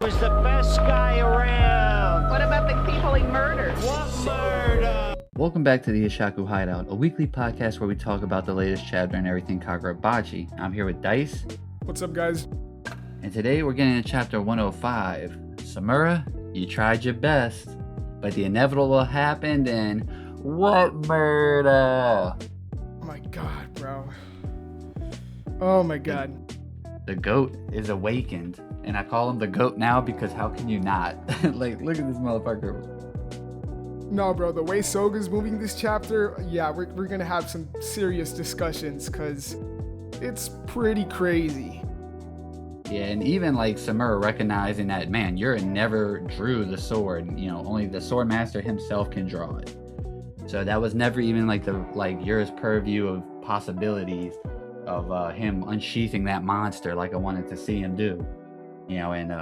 was the best guy around. What about the people he murdered? What murder? Welcome back to the Hishaku Hideout, a weekly podcast where we talk about the latest chapter and everything Kagurabachi. I'm here with Dice. What's up, guys? And today we're getting into chapter 105. Samura, you tried your best, but the inevitable happened and what murder? Oh my god, bro. Oh my god. The goat is awakened, and I call him the goat now because how can you not? Like, look at this motherfucker. No, bro, the way Soga's moving this chapter, yeah, we're gonna have some serious discussions because it's pretty crazy. Yeah, and even like Samura recognizing that, man, Yura never drew the sword. You know, only the sword master himself can draw it. So that was never even like Yura's purview of possibilities of him unsheathing that monster like I wanted to see him do. You know, and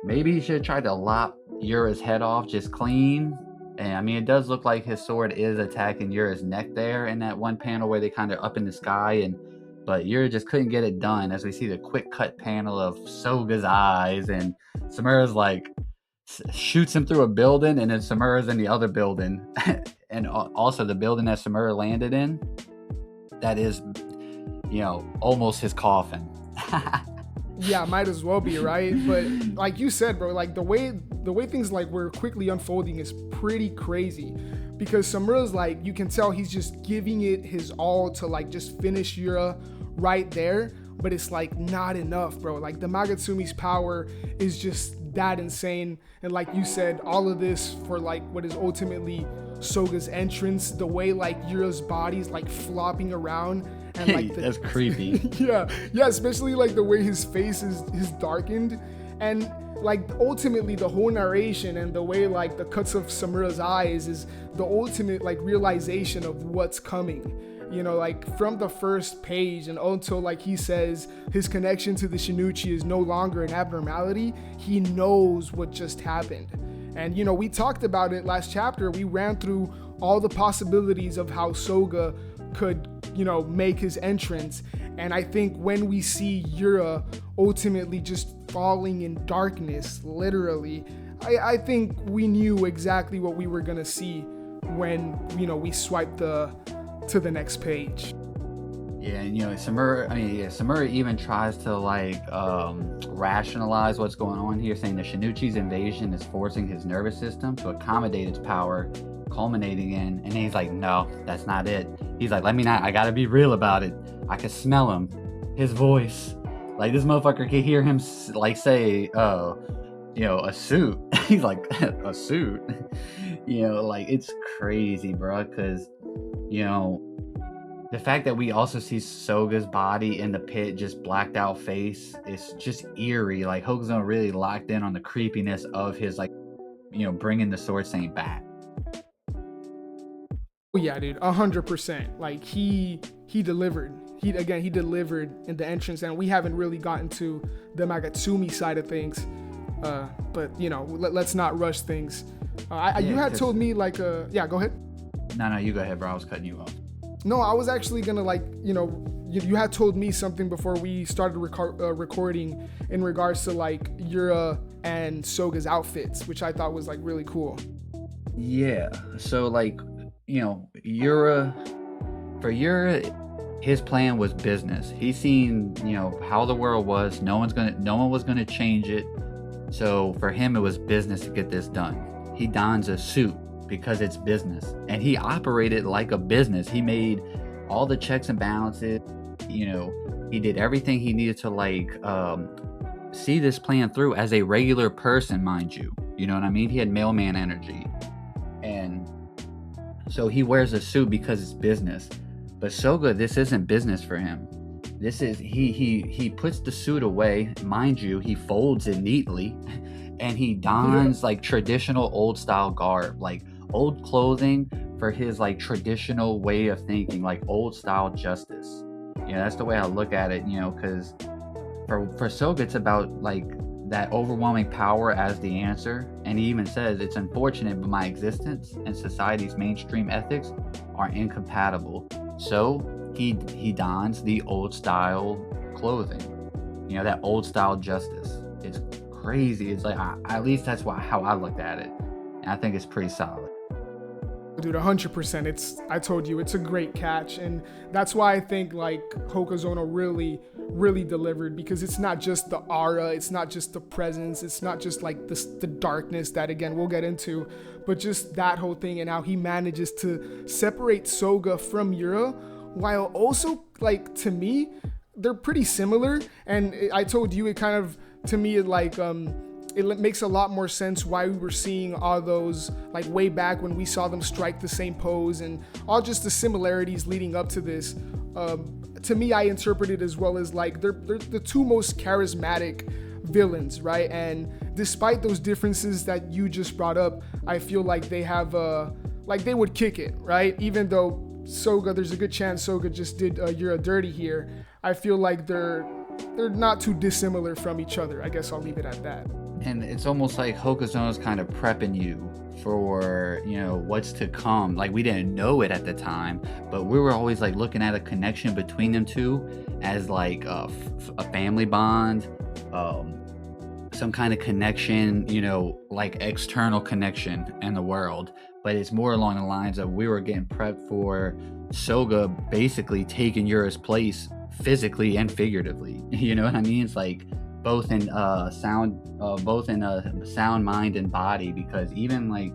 maybe he should have tried to lop Yura's head off just clean. And I mean, it does look like his sword is attacking Yura's neck there in that one panel where they kind of up in the sky, but Yura just couldn't get it done, as we see the quick cut panel of Soga's eyes, and Samura's like shoots him through a building, and then Samura's in the other building, and also the building that Samura landed in, that is, you know, almost his coffin. Yeah, might as well be, right? But like you said, bro, like the way things like were quickly unfolding is pretty crazy, because Samura's like, you can tell he's just giving it his all to like just finish Yura right there, but it's like not enough, bro. Like the Magatsumi's power is just that insane, and like you said, all of this for like what is ultimately Soga's entrance, the way like Yura's body's like flopping around. And like that's creepy. yeah, especially like the way his face is darkened, and like ultimately the whole narration and the way like the cuts of Samura's eyes is the ultimate like realization of what's coming. You know, like from the first page and until like he says his connection to the Shinichi is no longer an abnormality, he knows what just happened. And you know, we talked about it last chapter. We ran through all the possibilities of how Soga could, you know, make his entrance. And I think when we see Yura ultimately just falling in darkness, literally, I think we knew exactly what we were gonna see when, you know, we swiped to the next page. Yeah, and you know, Samura even tries to like rationalize what's going on here, saying the Shinichi's invasion is forcing his nervous system to accommodate its power, culminating in, and he's like, no, that's not it. He's like, I gotta be real about it. I can smell him, his voice. Like this motherfucker can hear him like say, you know, a suit. He's like, a suit. You know, like it's crazy, bro, because, you know, the fact that we also see Soga's body in the pit, just blacked out face, is just eerie. Like Hokusan really locked in on the creepiness of his, like, you know, bringing the sword saint back. Oh yeah, dude, 100%. Like he delivered. He delivered in the entrance, and we haven't really gotten to the Magatsumi side of things. But you know, let's not rush things. You had told me like, yeah, go ahead. No, you go ahead, bro. I was cutting you off. No, I was actually gonna like, you know, you had told me something before we started recording in regards to like Yura and Soga's outfits, which I thought was like really cool. Yeah. So like, you know, for Yura, his plan was business. He's seen, you know, how the world was. No one was gonna change it. So for him, it was business to get this done. He dons a suit because it's business, and he operated like a business. He made all the checks and balances. You know, he did everything he needed to like see this plan through as a regular person, mind you. You know what I mean? He had mailman energy, and so he wears a suit because it's business. But Soga, this isn't business for him. This is he puts the suit away, mind you. He folds it neatly, and he dons like traditional old style garb, like old clothing for his like traditional way of thinking, like old style justice. You know, that's the way I look at it. You know, because for Soga, it's about like that overwhelming power as the answer. And he even says, it's unfortunate, but my existence and society's mainstream ethics are incompatible. So he dons the old style clothing, you know, that old style justice. It's crazy. It's like at least that's how I looked at it, and I think it's pretty solid. Dude, 100%. I told you, it's a great catch, and that's why I think like Hokazono really delivered, because it's not just the aura, it's not just the presence, it's not just like the darkness that again we'll get into, but just that whole thing and how he manages to separate Soga from Yura, while also, like, to me, they're pretty similar. And I told you, it kind of, to me, it makes a lot more sense why we were seeing all those, like, way back when we saw them strike the same pose and all just the similarities leading up to this. To me, I interpret it as well as like they're the two most charismatic villains, right? And despite those differences that you just brought up, I feel like they have like they would kick it, right? Even though Soga, there's a good chance Soga just did Yura dirty here, I feel like they're not too dissimilar from each other. I guess I'll leave it at that. And it's almost like Hokazono's kind of prepping you for, you know, what's to come. Like, we didn't know it at the time, but we were always like looking at a connection between them two as like a family bond, some kind of connection, you know, like external connection in the world. But it's more along the lines of we were getting prepped for Soga basically taking Yura's place physically and figuratively. You know what I mean? It's like both in sound, mind and body, because even like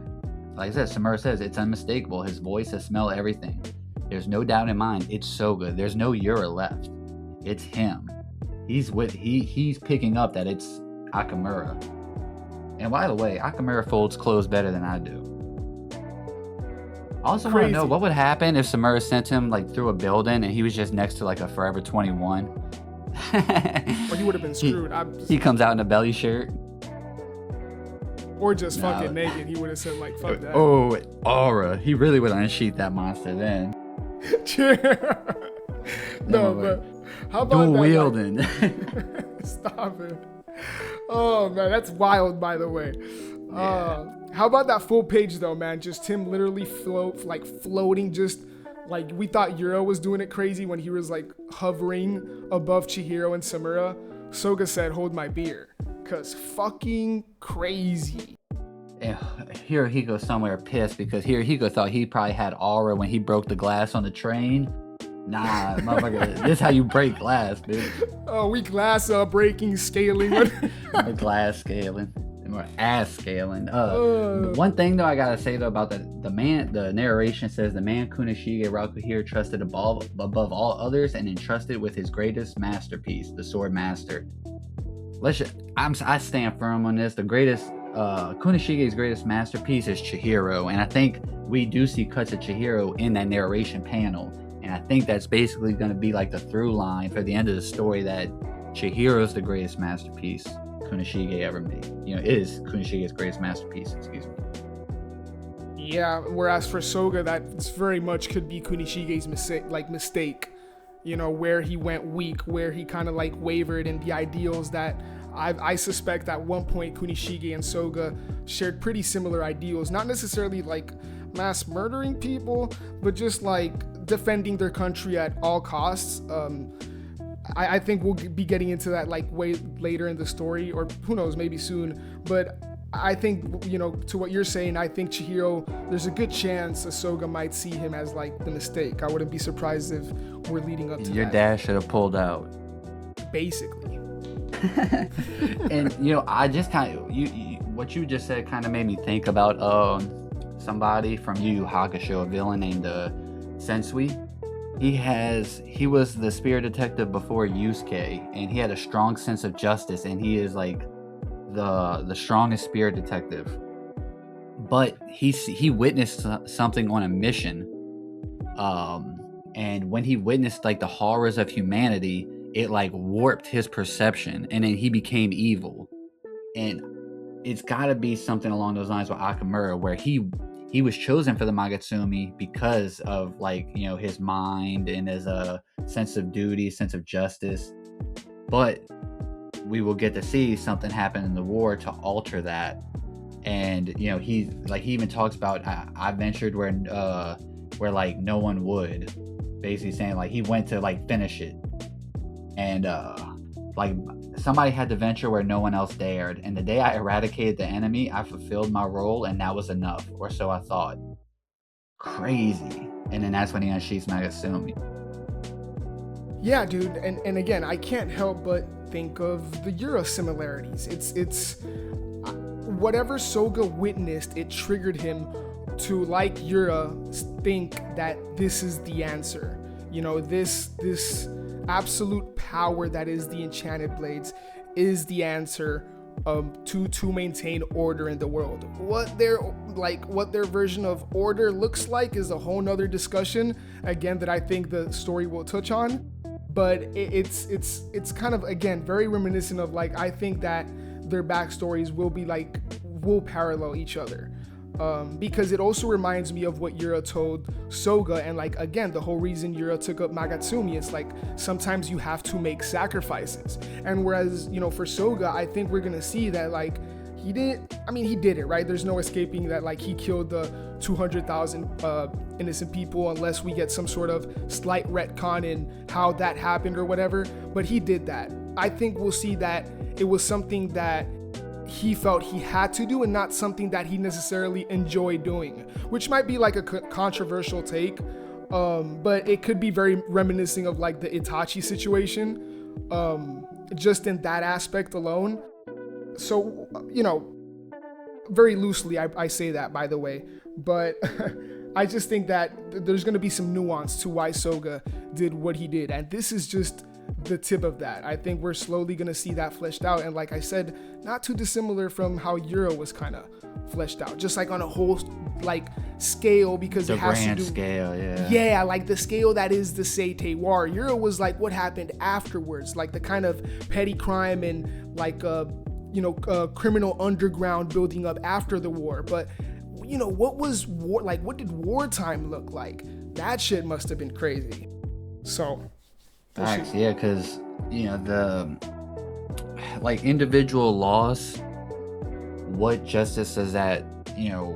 I said, Samura says it's unmistakable. His voice, his smell, everything. There's no doubt in mind. It's Soga. There's no Yura left. It's him. He's picking up that it's Akamura. And by the way, Akamura folds clothes better than I do. I also want to know what would happen if Samura sent him like through a building and he was just next to like a Forever 21. Or he would have been screwed. He comes out in a belly shirt. Or just fucking naked. He would have said like, fuck that. Oh, aura. He really would unsheath that monster then. No, but how about dual that? Wielding. Like, stop it. Oh man, that's wild, by the way. Yeah. How about that full page though, man? Just him literally floating, just like we thought Yura was doing it crazy when he was like hovering above Chihiro and Samura. Soga said, "Hold my beer," cause fucking crazy. And Hirohiko somewhere pissed because Hirohiko thought he probably had aura when he broke the glass on the train. Nah, motherfucker, this is how you break glass, dude. Oh, we glass breaking, scaling. The glass scaling. Or ass scaling. One thing though I gotta say though about the narration says the man Kunishige Rakuhiro trusted above all others and entrusted with his greatest masterpiece, the sword master. I stand firm on this. The greatest Kunishige's greatest masterpiece is Chihiro, and I think we do see cuts of Chihiro in that narration panel, and I think that's basically going to be like the through line for the end of the story, that Chihiro's the greatest masterpiece Kunishige ever made. You know, is Kunishige's greatest masterpiece, excuse me. Yeah, whereas for Soga, that very much could be Kunishige's mistake. You know, where he went weak, where he kind of like wavered in the ideals that I suspect at one point Kunishige and Soga shared pretty similar ideals. Not necessarily like mass murdering people, but just like defending their country at all costs. I think we'll be getting into that like way later in the story, or who knows, maybe soon. But I think, you know, to what you're saying, I think Chihiro, there's a good chance Soga might see him as like the mistake. I wouldn't be surprised if we're leading up to your that. dad should have pulled out. Basically. And you know, I just kind of what you just said kind of made me think about somebody from Yu Yu Hakusho, a villain named Sensui. He was the spirit detective before Yusuke, and he had a strong sense of justice, and he is like the strongest spirit detective. But he witnessed something on a mission, and when he witnessed like the horrors of humanity, it like warped his perception, and then he became evil. And it's got to be something along those lines with Akamura, where he was chosen for the Magatsumi because of like, you know, his mind and his sense of duty, sense of justice. But we will get to see something happen in the war to alter that. And you know, he even talks about I ventured where like no one would, basically saying like he went to like finish it. And like somebody had to venture where no one else dared, and the day I eradicated the enemy, I fulfilled my role, and that was enough, or so I thought. Crazy. And then that's when he unsheaths Magatsumi. Yeah, dude, and again, I can't help but think of the Yura similarities. It's whatever Soga witnessed, it triggered him to, like Yura, think that this is the answer. You know, this absolute power that is the enchanted blades is the answer to maintain order in the world. What their version of order looks like is a whole nother discussion, again, that I think the story will touch on. But it's kind of, again, very reminiscent of, like, I think that their backstories will parallel each other. Because it also reminds me of what Yura told Soga, and, like, again, the whole reason Yura took up Magatsumi, it's like sometimes you have to make sacrifices. And whereas, you know, for Soga, I think we're gonna see that, like, he did it, right? There's no escaping that, like, he killed the 200,000 innocent people, unless we get some sort of slight retcon in how that happened or whatever, but he did that. I think we'll see that it was something that he felt he had to do and not something that he necessarily enjoyed doing, which might be like a controversial take, but it could be very reminiscent of, like, the Itachi situation, just in that aspect alone. So, you know, very loosely I say that, by the way, but I just think that there's going to be some nuance to why Soga did what he did, and this is just the tip of that. I think we're slowly going to see that fleshed out, and like I said, not too dissimilar from how Yura was kind of fleshed out, just like on a whole, like, scale, because the it has grand to do, scale, yeah, like the scale that is the Seitei War. Yura was like what happened afterwards, like the kind of petty crime and, like, criminal underground building up after the war. But, you know, what was war like? What did wartime look like? That shit must have been crazy. So facts, yeah, because, you know, the, like, individual laws, what justice is that, you know,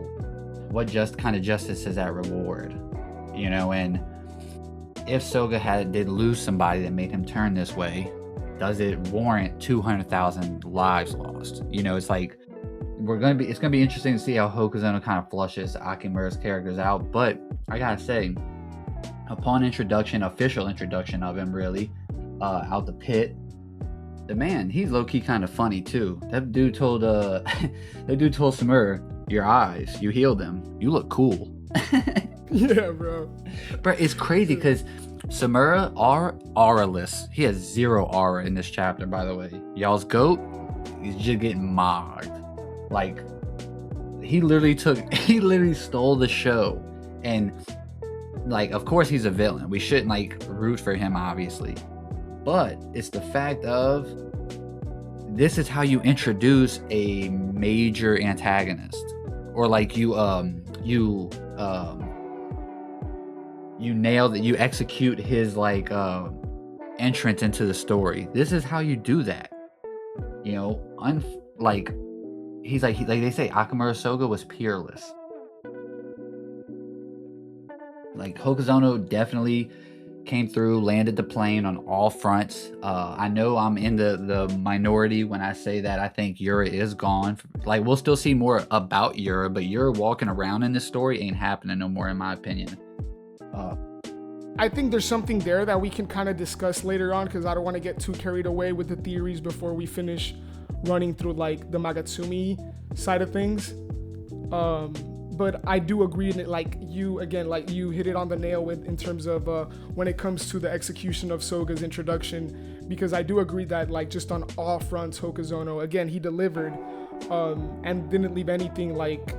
what kind of justice is that reward, you know? And if Soga did lose somebody that made him turn this way, does it warrant 200,000 lives lost? You know, it's like, it's gonna be interesting to see how Hokuzono kind of flushes Akimura's characters out. But I gotta say, upon official introduction of him, really, out the pit, the man, he's low-key kind of funny too. That dude told Samura, your eyes, you healed them, you look cool. Yeah, bro. But it's crazy because Samura auraless. He has 0 aura in this chapter, by the way. Y'all's goat, he's just getting mogged. Like, he literally stole the show. And, like, of course he's a villain. We shouldn't, like, root for him, obviously. But it's the fact of, this is how you introduce a major antagonist. Or, like, you nail that, you execute his, like, entrance into the story. This is how you do that. You know, like they say, Akimura Soga was peerless. Like, Hokuzono definitely came through, landed the plane on all fronts. I know I'm in the minority when I say that I think Yura is gone. Like, we'll still see more about Yura, but Yura walking around in this story ain't happening no more, in my opinion. I think there's something there that we can kind of discuss later on, because I don't want to get too carried away with the theories before we finish running through, like, the Magatsumi side of things. But I do agree that, like, you hit it on the nail in terms of when it comes to the execution of Soga's introduction, because I do agree that, like, just on all fronts, Hokuzono, again, he delivered and didn't leave anything, like,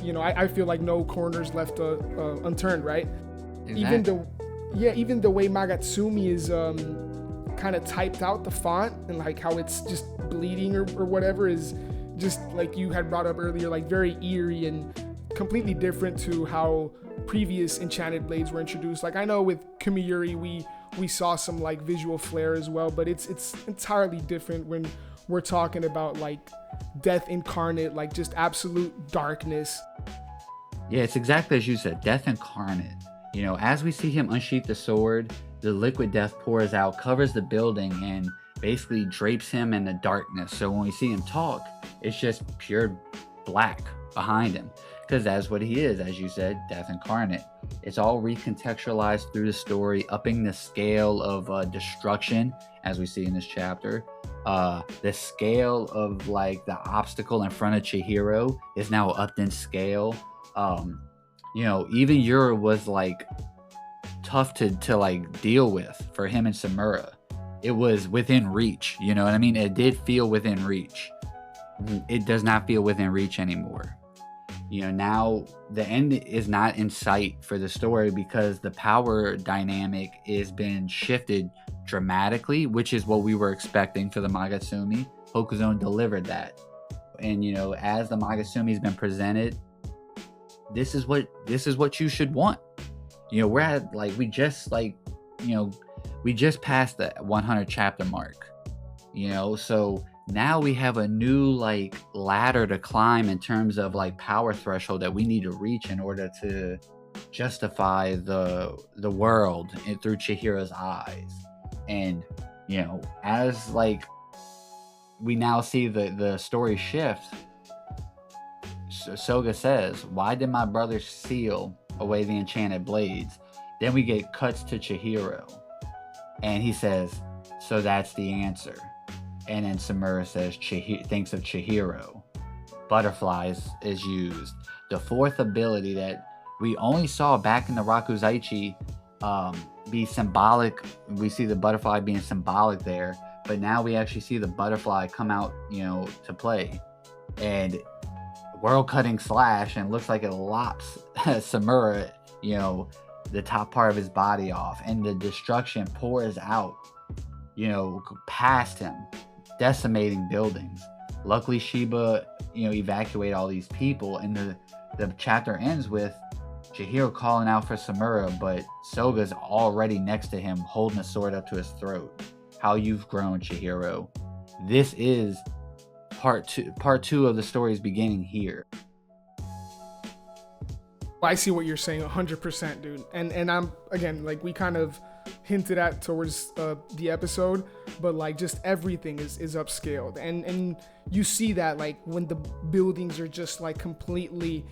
you know, I feel like no corners left unturned, right? Exactly. Even the way Magatsumi is kind of typed out, the font, and, like, how it's just bleeding or whatever, is just, like you had brought up earlier, like, very eerie and completely different to how previous enchanted blades were introduced. Like, I know with Kumiyuri we saw some, like, visual flair as well, but it's entirely different when we're talking about, like, Death Incarnate, like, just absolute darkness. Yeah, it's exactly as you said, Death Incarnate. You know, as we see him unsheath the sword, the liquid death pours out, covers the building, and basically drapes him in the darkness. So when we see him talk, it's just pure black behind him, because that's what he is, as you said, Death Incarnate. It's all recontextualized through the story, upping the scale of destruction, as we see in this chapter. The scale of like the obstacle in front of Chihiro is now upped in scale. Even Yura was like tough to like deal with for him and Samura. It was within reach, you know what I mean? It did feel within reach. It does not feel within reach anymore. Now the end is not in sight for the story, because the power dynamic is been shifted dramatically, which is what we were expecting for the Magatsumi. Hokuzone delivered that. And as the Magatsumi has been presented, this is what you should want. We're at like we just passed the 100 chapter mark. So now we have a new like ladder to climb in terms of like power threshold that we need to reach in order to justify the world through Chihiro's eyes. And as like we now see the story shift, Soga says, "Why did my brother seal away the enchanted blades?" Then we get cuts to Chihiro, and he says, "So that's the answer." And then Samura says, thinks of Chihiro. Butterflies is used. The fourth ability that we only saw back in the Rakuzaichi be symbolic. We see the butterfly being symbolic there, but now we actually see the butterfly come out, to play. And world cutting slash, and looks like it lops Samura, the top part of his body off, and the destruction pours out, past him, decimating buildings. Luckily Shiba, evacuate all these people, and the chapter ends with Chihiro calling out for Samura, but Soga's already next to him, holding a sword up to his throat. How you've grown, Chihiro. This is part two of the story's beginning here. I see what you're saying 100%, dude. And I'm, again, like we kind of hinted at towards the episode, but like just everything is upscaled, and you see that like when the buildings are just like completely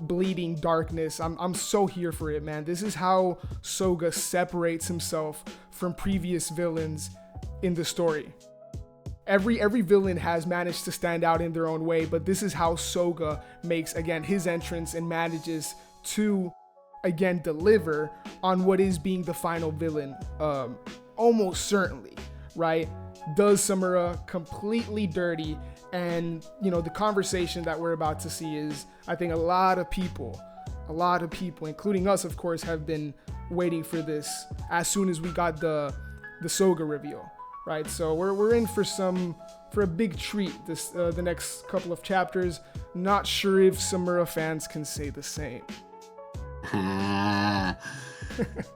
bleeding darkness. I'm so here for it, man. This is how Soga separates himself from previous villains in the story. Every villain has managed to stand out in their own way, but this is how Soga makes, again, his entrance and manages to, again, deliver on what is being the final villain, almost certainly, right? Does Samura completely dirty, and, the conversation that we're about to see is, I think a lot of people, including us, of course, have been waiting for this as soon as we got the Soga reveal. Right, so we're in for a big treat this the next couple of chapters. Not sure if Samura fans can say the same. And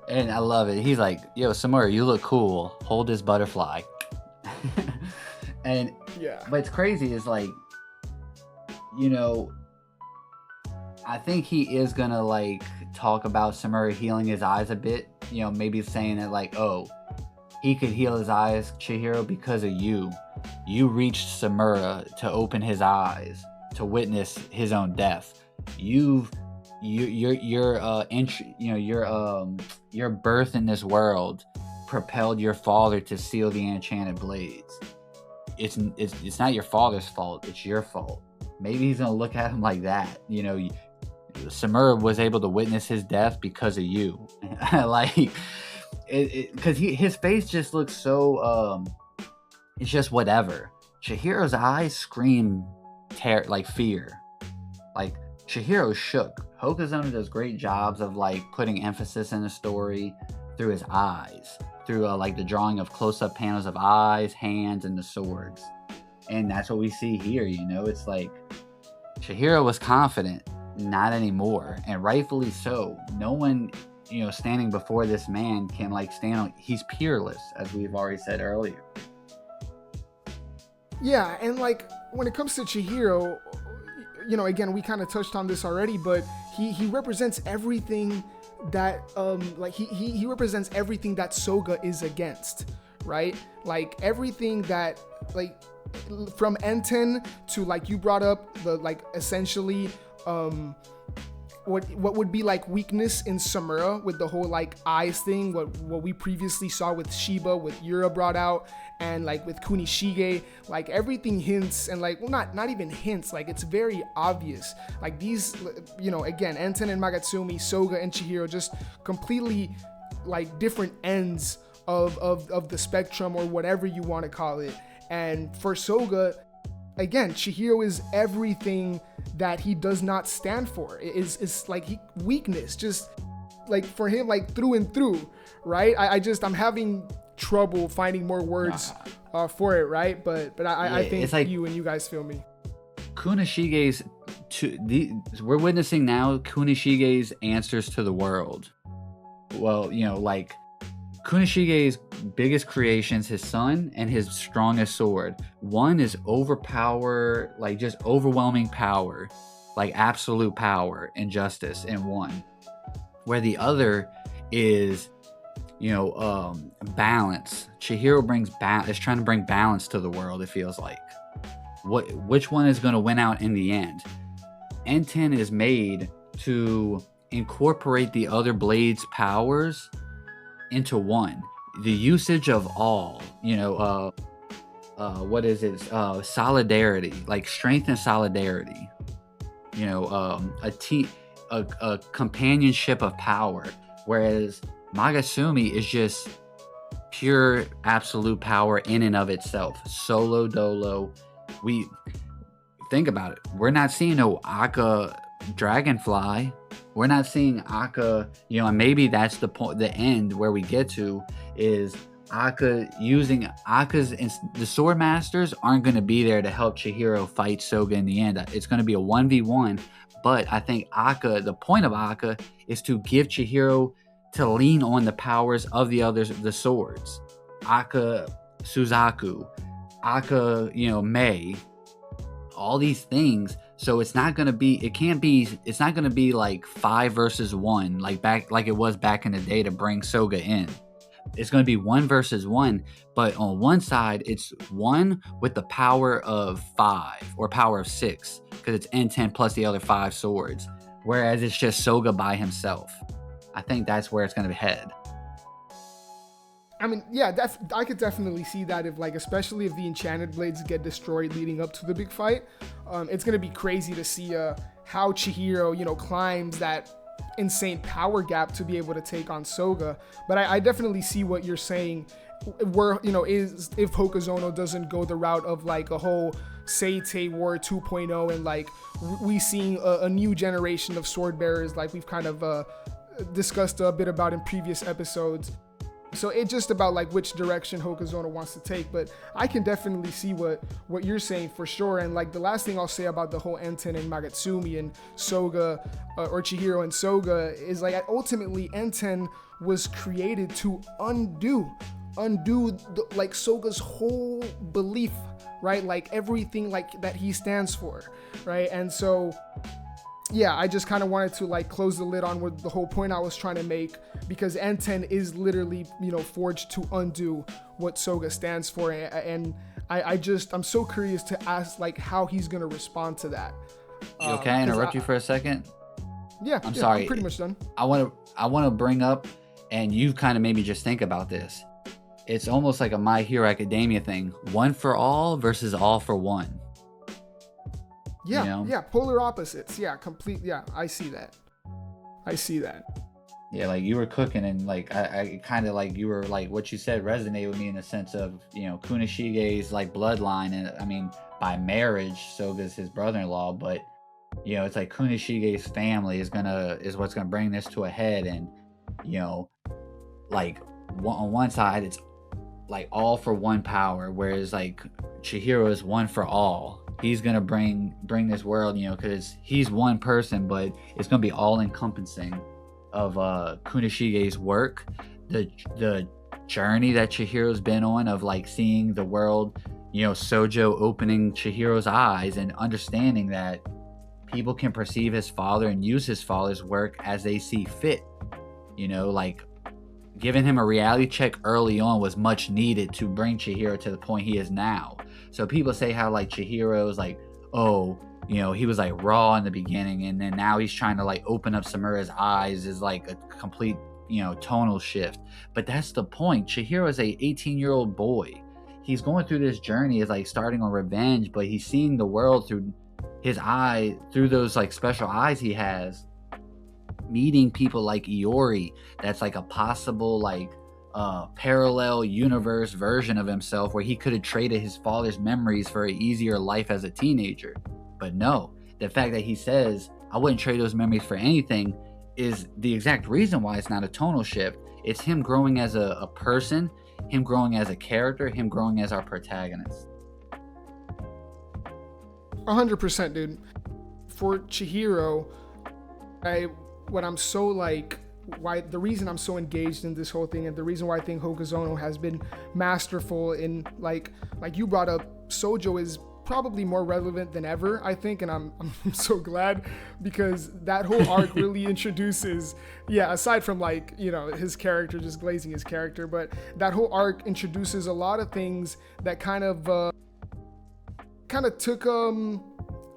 I love it. He's like, "Yo, Samura, you look cool. Hold this butterfly." And yeah, what's crazy is like, I think he is gonna like talk about Samura healing his eyes a bit. Maybe saying that like, "Oh, he could heal his eyes, Chihiro, because of you. You reached Samura to open his eyes, to witness his own death. Your birth in this world propelled your father to seal the enchanted blades. It's not your father's fault. It's your fault." Maybe he's gonna look at him like that. Samura was able to witness his death because of you, like. Because his face just looks so it's just whatever. Chihiro's eyes scream like fear. Like Chihiro shook. Hokuzone does great jobs of like putting emphasis in the story through his eyes, through like the drawing of close-up panels of eyes, hands, and the swords. And that's what we see here. It's like Chihiro was confident, not anymore, and rightfully so. No one standing before this man can like stand on. He's peerless, as we've already said earlier. Yeah, and like when it comes to Chihiro, again, we kind of touched on this already, but he represents everything that he represents everything that Soga is against, right? Like everything that like from Enten to like you brought up the like essentially what would be like weakness in Samura with the whole like eyes thing, what we previously saw with Shiba, with Yura brought out, and like with Kunishige, like everything hints, and like, well, not even hints, like it's very obvious, like these, you know, again, Enten and Magatsumi, Soga and Chihiro, just completely like different ends of the spectrum, or whatever you want to call it. And for Soga, again, Chihiro is everything that he does not stand for. It's like weakness, just like for him, like through and through, right? I'm having trouble finding more words for it, right? But I think it's like, you guys feel me. Kunishige's we're witnessing now Kunishige's answers to the world. Well, you know, like Kunishige's biggest creations, his son and his strongest sword. One is overpower, like just overwhelming power, like absolute power and justice in one. Where the other is, you know, balance. Chihiro is trying to bring balance to the world, it feels like. Which one is going to win out in the end? Enten is made to incorporate the other blade's powers into one. The usage of all, you know, what is it? Solidarity, like strength and solidarity. You know, a companionship of power. Whereas Magatsumi is just pure absolute power in and of itself. Solo dolo. We think about it. We're not seeing no Akka dragonfly. We're not seeing Akka, you know, and maybe that's the point, the end where we get to is Akka using Akka's, the sword masters aren't going to be there to help Chihiro fight Soga in the end. It's going to be a 1v1, but I think Akka, the point of Akka is to give Chihiro to lean on the powers of the others, the swords. Akka Suzaku, Akka, you know, Mei, all these things. So it's not gonna be, it's not gonna be like 5 versus 1, like it was back in the day to bring Soga in. It's gonna be 1 versus 1, but on one side it's 1 with the power of 5 or power of 6, because it's N10 plus the other 5 swords. Whereas it's just Soga by himself. I think that's where it's gonna head. I mean, yeah, I could definitely see that, if like, especially if the enchanted blades get destroyed leading up to the big fight. It's gonna be crazy to see how Chihiro, you know, climbs that insane power gap to be able to take on Soga. But I definitely see what you're saying, where, you know, is if Hokazono doesn't go the route of like a whole Seitei War 2.0 and like we seeing a new generation of sword bearers, like we've kind of discussed a bit about in previous episodes. So it's just about like which direction Hokazono wants to take, but I can definitely see what you're saying for sure. And like the last thing I'll say about the whole Enten and Magatsumi and Soga, or Chihiro and Soga, is like ultimately Enten was created to undo like Soga's whole belief, right? Like everything like that he stands for, right? And so yeah, I just kind of wanted to like close the lid on what the whole point I was trying to make, because Enten is literally, you know, forged to undo what Soga stands for, and I'm so curious to ask like how he's gonna respond to that. You okay? I interrupt you for a second. Yeah, I'm sorry. I'm pretty much done. I want to bring up, and you kind of made me just think about this. It's almost like a My Hero Academia thing: 1 for all versus all for one. Yeah, you know? Yeah, polar opposites. Yeah, complete. Yeah, I see that. Yeah, like you were cooking, and like I kind of like you were like what you said resonated with me in the sense of, you know, Kunishige's like bloodline, and I mean by marriage, Soga's his brother-in-law, but you know, it's like Kunishige's family is what's gonna bring this to a head, and you know, like on one side it's like all for one power, whereas like Chihiro is 1 for all. He's gonna bring this world, you know, because he's one person, but it's gonna be all encompassing of Kunishige's work, the journey that Chihiro's been on of like seeing the world, you know, Sojo opening Chihiro's eyes and understanding that people can perceive his father and use his father's work as they see fit, you know, like giving him a reality check early on was much needed to bring Chihiro to the point he is now. So people say how like Chihiro's like, oh, you know, he was like raw in the beginning, and then now he's trying to like open up Samura's eyes is like a complete, you know, tonal shift. But that's the point. Chihiro is a 18-year-old boy. He's going through this journey, is like starting on revenge, but he's seeing the world through his eye, through those like special eyes he has, meeting people like Iori. That's like a possible like parallel universe version of himself where he could have traded his father's memories for an easier life as a teenager. But no, the fact that he says, I wouldn't trade those memories for anything, is the exact reason why it's not a tonal shift. It's him growing as a person, him growing as a character, him growing as our protagonist. 100%, dude. For Chihiro, what I'm so like, why the reason I'm so engaged in this whole thing, and the reason why I think Hokuzono has been masterful in like you brought up, Sojo is probably more relevant than ever, I think, and I'm so glad, because that whole arc really introduces, aside from like, you know, his character just glazing his character, but that whole arc introduces a lot of things that kind of took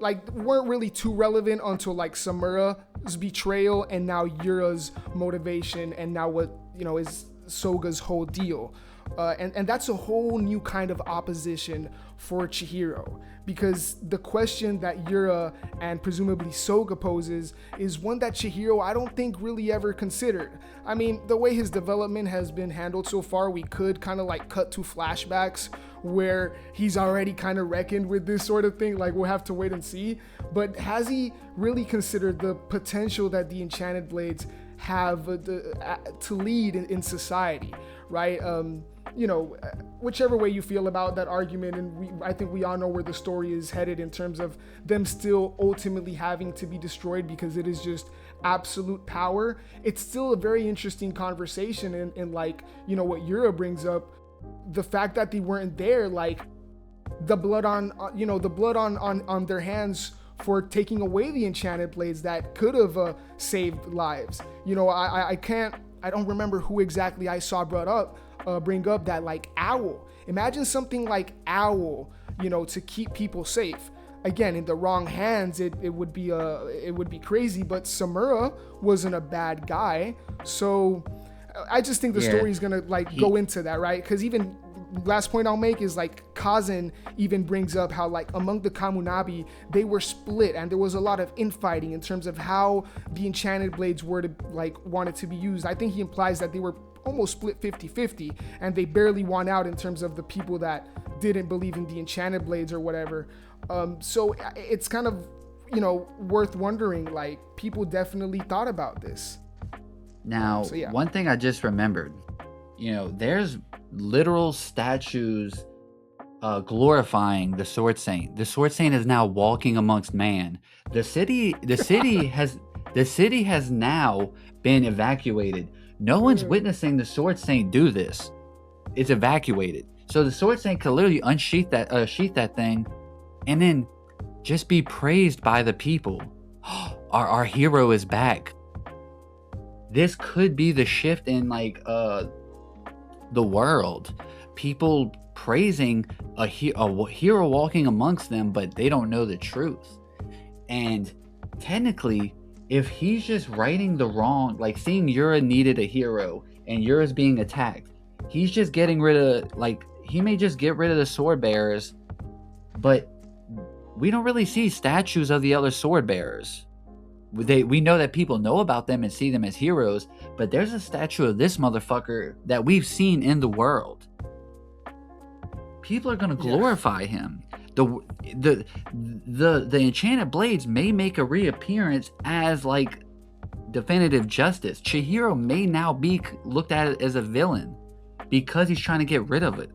like weren't really too relevant until like Samura's betrayal, and now Yura's motivation, and now what, you know, is Soga's whole deal. And that's a whole new kind of opposition for Chihiro, because the question that Yura and presumably Soga poses is one that Chihiro, I don't think, really ever considered. I mean, the way his development has been handled so far, we could kind of like cut to flashbacks where he's already kind of reckoned with this sort of thing. Like, we'll have to wait and see. But has he really considered the potential that the Enchanted Blades have to lead in society, right? You know, whichever way you feel about that argument, and I think we all know where the story is headed in terms of them still ultimately having to be destroyed because it is just absolute power. It's still a very interesting conversation, and like, you know, what Yura brings up, the fact that they weren't there, like the blood on their hands for taking away the Enchanted Blades that could have saved lives. You know, I don't remember who exactly I saw bring up that like Owl. Imagine something like Owl, you know, to keep people safe. Again, in the wrong hands, it would be crazy. But Samura wasn't a bad guy, so I just think the story is gonna go into that, right? Because even last point I'll make is like Kazan even brings up how like among the Kamunabi they were split, and there was a lot of infighting in terms of how the Enchanted Blades were to wanted to be used. I think he implies that they were almost split 50-50, and they barely won out in terms of the people that didn't believe in the Enchanted Blades or whatever. So it's kind of, you know, worth wondering, like, people definitely thought about this. Now, one thing I just remembered, you know, there's literal statues glorifying the Sword Saint. The Sword Saint is now walking amongst man. The city has now been evacuated. No one's witnessing the Sword Saint do this. It's evacuated. So the Sword Saint could literally unsheath that thing, and then just be praised by the people. Our hero is back. This could be the shift in the world. People praising a hero walking amongst them, but they don't know the truth. And technically, if he's just righting the wrong, like seeing Yura needed a hero and Yura's being attacked, he's just getting rid of, he may just get rid of the sword bearers, but we don't really see statues of the other sword bearers. We know that people know about them and see them as heroes, but there's a statue of this motherfucker that we've seen in the world. People are gonna glorify him. The Enchanted Blades may make a reappearance as like definitive justice. Chihiro may now be looked at as a villain because he's trying to get rid of it.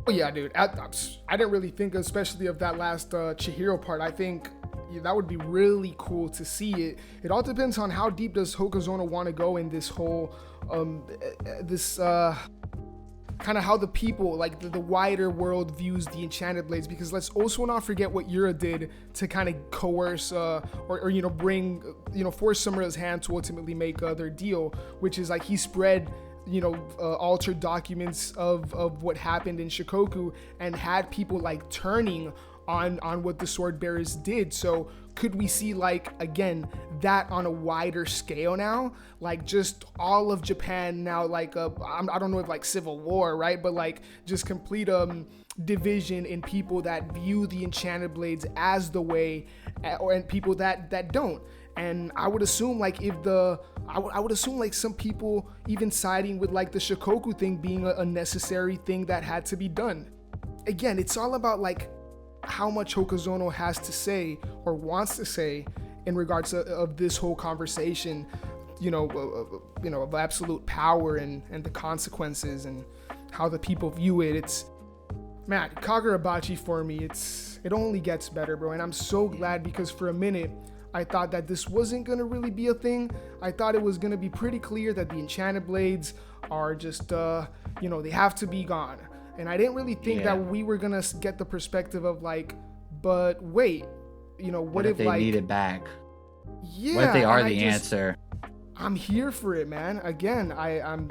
Oh yeah, dude. I didn't really think especially of that last Chihiro part. I think that would be really cool to see it. It all depends on how deep does Hokuzono want to go in this whole kind of how the people, like the wider world views the enchanted blades, because let's also not forget what Yura did to kind of coerce or bring, force Samura's hand to ultimately make their deal, which is like he spread altered documents of what happened in Shikoku and had people like turning on what the sword bearers did. So could we see like again that on a wider scale now, like just all of Japan now, like I don't know if like civil war, right, but like just complete division in people that view the enchanted blades as the way, and people that don't. And I would assume like if I would assume like some people even siding with like the Shikoku thing being a necessary thing that had to be done. Again, it's all about like how much Hokazono has to say or wants to say in regards to, of this whole conversation, of absolute power and the consequences and how the people view it. It's, man, Kagurabachi for me, it only gets better, bro. And I'm so glad, because for a minute I thought that this wasn't gonna really be a thing. I thought it was gonna be pretty clear that the enchanted blades are just they have to be gone. And I didn't really think that we were gonna get the perspective of like, but wait, what if they like need it back? Yeah. What if they are the answer? I'm here for it, man. Again, I'm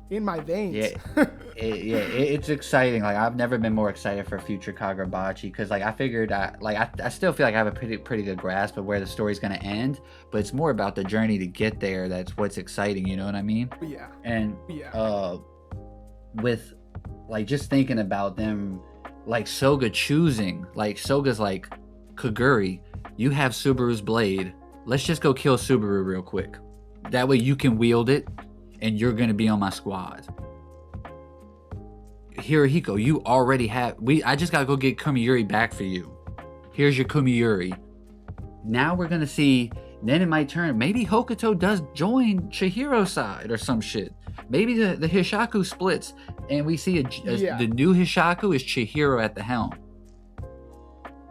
in my veins. It's exciting. Like I've never been more excited for future Kagurabachi, because like I figured I still feel like I have a pretty good grasp of where the story's gonna end, but it's more about the journey to get there that's what's exciting. You know what I mean? Yeah. And with like just thinking about them, like Soga choosing, like Soga's like, Kaguri, you have Subaru's blade. Let's just go kill Subaru real quick. That way you can wield it and you're gonna be on my squad. Hirohiko, you already have, I just gotta go get Kumiyuri back for you. Here's your Kumiyuri. Now we're gonna see, then it might turn, maybe Hokuto does join Chihiro's side or some shit. Maybe the Hishaku splits and we see the new Hishaku is Chihiro at the helm.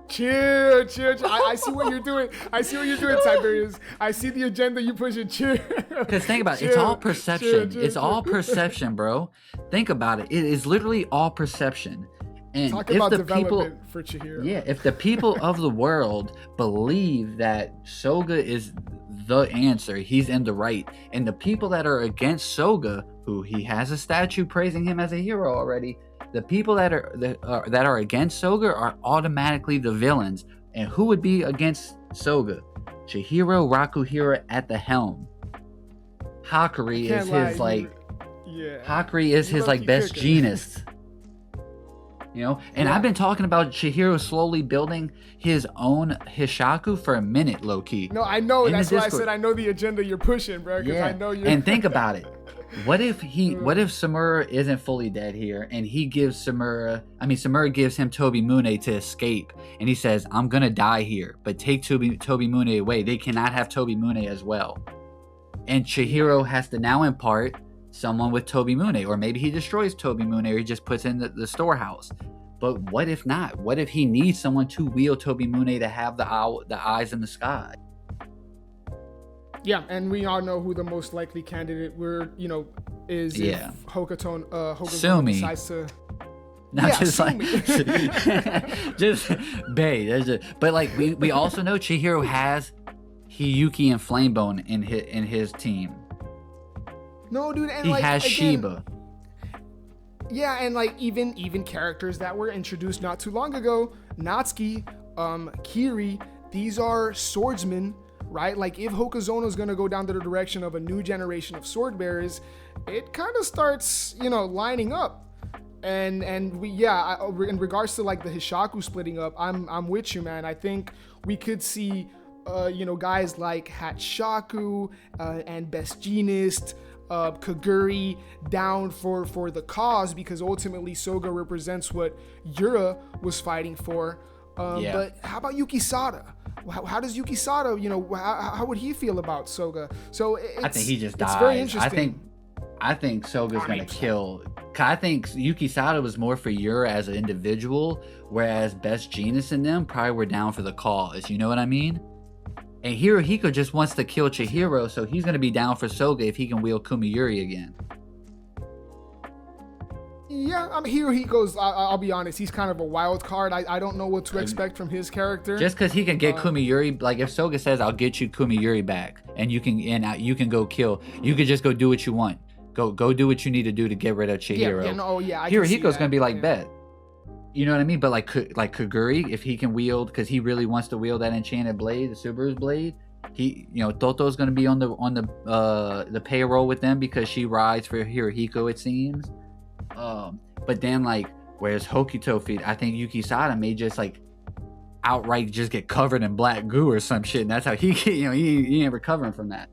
Cheer. I see what you're doing. Tiberius. I see the agenda you pushing. Cheer. Because think about it. It's all perception. It's all perception, bro. Think about it. It is literally all perception. And talk if about the development people, for Chihiro. Yeah, if the people of the world believe that Soga is the answer, he's in the right, and the people that are against Soga, who he has a statue praising him as a hero already, the people that are against Soga are automatically the villains. And who would be against Soga? Chihiro Rakuhira at the helm. Hakuri is his Hakuri is his like best genius. And I've been talking about Chihiro slowly building his own Hishaku for a minute, low key. No, I know. That's why I said I know the agenda you're pushing, bro. Because I know you. And think about it. What if Samura isn't fully dead here, and he gives Samura gives him Tobimune to escape, and he says, "I'm gonna die here, but take Tobimune away. They cannot have Tobimune as well." And Chihiro has to now impart someone with Tobimune, or maybe he destroys Tobimune, or he just puts in the storehouse. But what if not? What if he needs someone to wield Tobimune to have the eyes in the sky? Yeah, and we all know who the most likely candidate is. Yeah. If Hokuto decides to. Not just like just Bay. But like we also know Chihiro has Hiyuki and Flamebone in his team. No, dude, and he like has again, Shiba. Yeah, and like even characters that were introduced not too long ago, Natsuki, Kiri, these are swordsmen, right? Like if Hokazono is gonna go down to the direction of a new generation of sword bearers, it kind of starts, lining up. And in regards to like the Hishaku splitting up, I'm with you, man. I think we could see, guys like Hatshaku and Best Genist, Kaguri down for the cause, because ultimately Soga represents what Yura was fighting for. But how about Yukisada? How does Yukisada, how would he feel about Soga? So I think he just dies. It's very interesting. I think Soga's gonna kill. I think Yukisada was more for Yura as an individual, whereas Best Genus and them probably were down for the cause. You know what I mean? And Hirohiko just wants to kill Chihiro, so he's gonna be down for Soga if he can wield Kumiyuri again. Yeah, Hirohiko's, I'll be honest, he's kind of a wild card. I don't know what to expect from his character. Just because he can get Kumiyuri, like if Soga says, "I'll get you Kumiyuri back," and you can go kill, you could just go do what you want. Go do what you need to do to get rid of Chihiro. Hirohiko's gonna be like, bet. You know what I mean? But like Kaguri, if he can wield, because he really wants to wield that enchanted blade, the Subaru's blade. Toto's gonna be on the payroll with them because she rides for Hirohiko, it seems. But then like, whereas Hokuto feet, I think Yuki Sada may just like outright just get covered in black goo or some shit, and that's how he ain't recovering from that.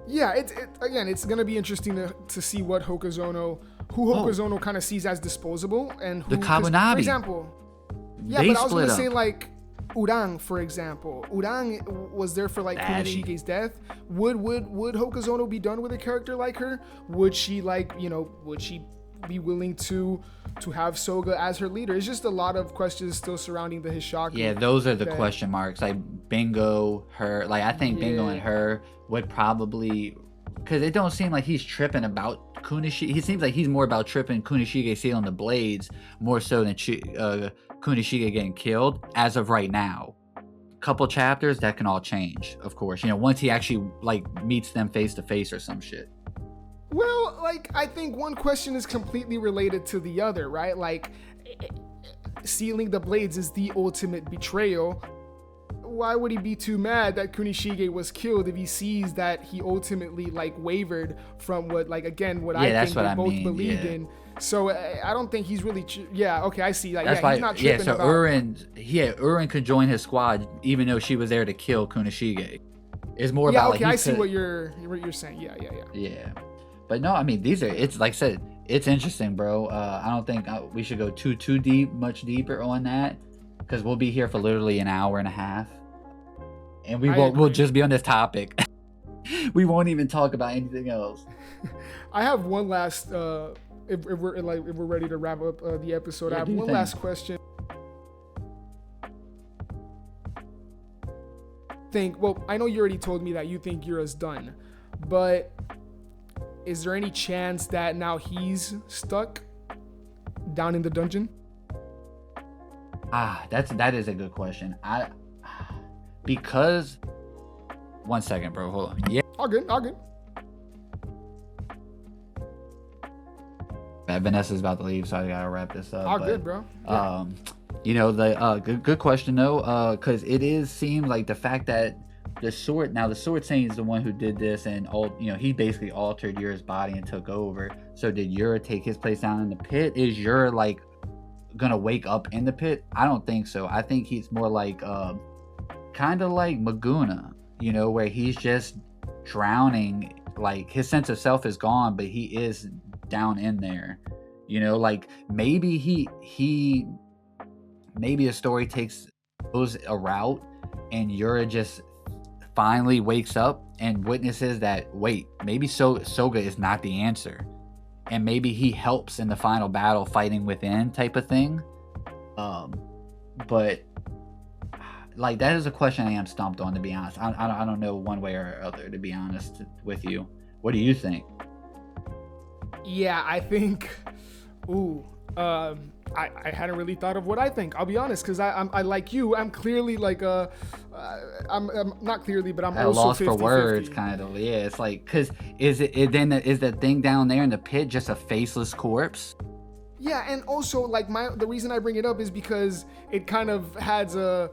Yeah, it's gonna be interesting to see what Hokuzono kind of sees as disposable, and who, the Kabunabi. For example, yeah, but I was gonna say like Urang, for example. Urang was there for like Kunishige's death. Would Hokuzono be done with a character like her? Would she would she be willing to have Soga as her leader? It's just a lot of questions still surrounding the Hishaku. Yeah, those are the question marks. Like Bingo, her. Like I think Bingo and her would probably, because it don't seem like he's tripping about Kunishige. He seems like he's more about tripping Kunishige stealing the blades more so than Kunishige getting killed as of right now. Couple chapters that can all change, of course. Once he actually like meets them face to face or some shit. Well, like I think one question is completely related to the other, right? Like stealing the blades is the ultimate betrayal. Why would he be too mad that Kunishige was killed if he sees that he ultimately like wavered from what I think they both believed in? So I don't think he's really. Okay, I see. Like, he's not tripping about. Urin could join his squad even though she was there to kill Kunishige. It's more about I see what you're saying. Yeah, but no, I mean it's like I said, it's interesting, bro. I don't think we should go much deeper on that because we'll be here for literally an hour and a half, and we'll just be on this topic. We won't even talk about anything else. I have one last. If we're ready to wrap up the episode, I have one last question. I know you already told me that you think Yura's done, but is there any chance that now he's stuck down in the dungeon? That is a good question. Because 1 second, bro. Hold on. Yeah. All good. Vanessa's about to leave, so I gotta wrap this up. Good, bro. Yeah. Good question though, because it seems like the fact that the sword saying is the one who did this, and he basically altered Yura's body and took over. So did Yura take his place down in the pit? Is Yura like gonna wake up in the pit? I don't think so. I think he's more like kind of like Maguna, where he's just drowning. Like his sense of self is gone, but he is down in there. Like maybe maybe a story goes a route and Yura just finally wakes up and witnesses that maybe Soga is not the answer, and maybe he helps in the final battle fighting within type of thing. But like that is a question I am stumped on, to be honest. I don't know one way or other, to be honest with you. What do you think? Yeah, I think. I hadn't really thought of what I think. I'll be honest, because I like you. I'm clearly like I'm not clearly, but I'm at also loss 50-50. for words, kind of. Yeah, it's like, because is the thing down there in the pit just a faceless corpse? Yeah, and also like the reason I bring it up is because it kind of has a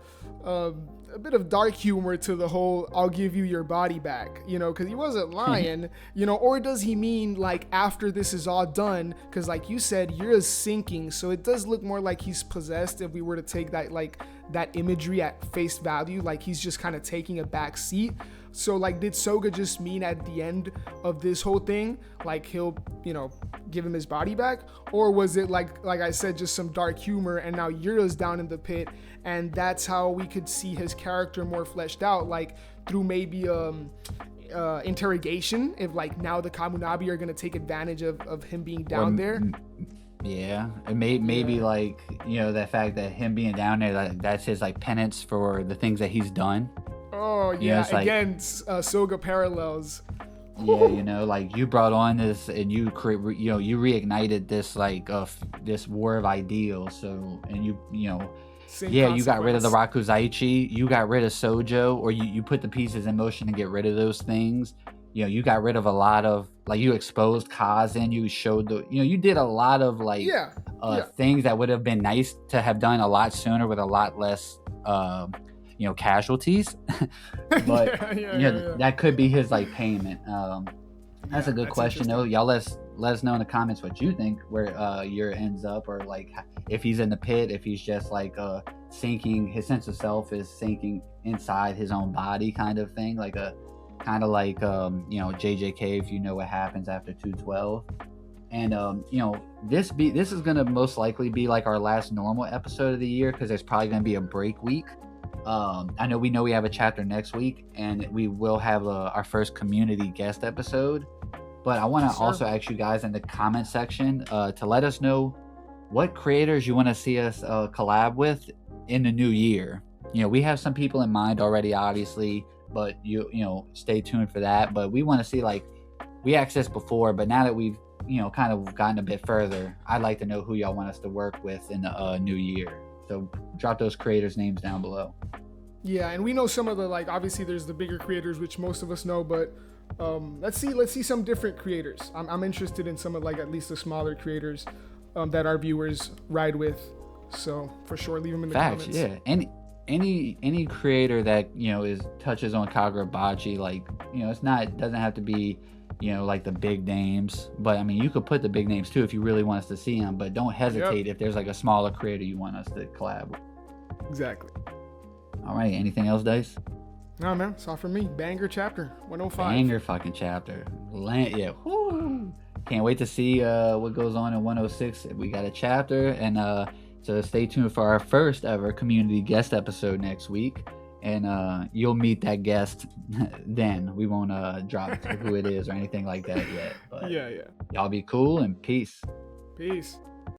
bit of dark humor to the whole "I'll give you your body back," because he wasn't lying, or does he mean like after this is all done? Because like you said, Yura's sinking, so it does look more like he's possessed if we were to take that imagery at face value, like he's just kind of taking a back seat. So like, did Soga just mean at the end of this whole thing, like he'll, give him his body back? Or was it like I said, just some dark humor, and now Yura's down in the pit, and that's how we could see his character more fleshed out, like through maybe interrogation, if like now the Kamunabi are going to take advantage of him being down there. Yeah, it maybe like, the fact that him being down there, that's his like penance for the things that he's done. Oh yeah, again, Soga parallels. Yeah, you know, like you brought on this and you you reignited this like this war of ideals. So and you know, Same yeah, you got rid of the consequence. Rakuzaichi, you got rid of Sojo, or you put the pieces in motion to get rid of those things. You know, you got rid of a lot of like you exposed Kazan, you showed you did a lot of like Yeah. Yeah. things that would have been nice to have done a lot sooner with a lot less casualties. But Yeah. that could be his like payment. That's a good question though. Interesting. Y'all let us know in the comments what you think where Yura ends up, or like if he's in the pit, if he's just like sinking, his sense of self is sinking inside his own body kind of thing, like a kind of like JJK, if you know what happens after 212. And this is gonna most likely be like our last normal episode of the year, because there's probably gonna be a break week. I know we have a chapter next week, and we will have our first community guest episode. But I want to also ask you guys in the comment section to let us know what creators you want to see us collab with in the new year. You know, we have some people in mind already, obviously, but you stay tuned for that. But we want to see, like, we asked this before, but now that we've kind of gotten a bit further, I'd like to know who y'all want us to work with in the new year. So drop those creators' names down below. Yeah, and we know some of the, like, obviously there's the bigger creators, which most of us know, but let's see some different creators. I'm interested in some of, like, at least the smaller creators that our viewers ride with. So for sure, leave them in the comments. Yeah. Any creator that touches on Kagurabachi, like doesn't have to be like the big names, but I mean you could put the big names too if you really want us to see them. But don't hesitate if there's like a smaller creator you want us to collab with. Exactly. All right. Anything else, Dice? No, man. It's all for me. Banger chapter 105. Banger fucking chapter. Yeah. Woo. Can't wait to see what goes on in 106. We got a chapter, and so stay tuned for our first ever community guest episode next week, and you'll meet that guest then. We won't drop who it is or anything like that yet. But yeah. Y'all be cool and peace. Peace.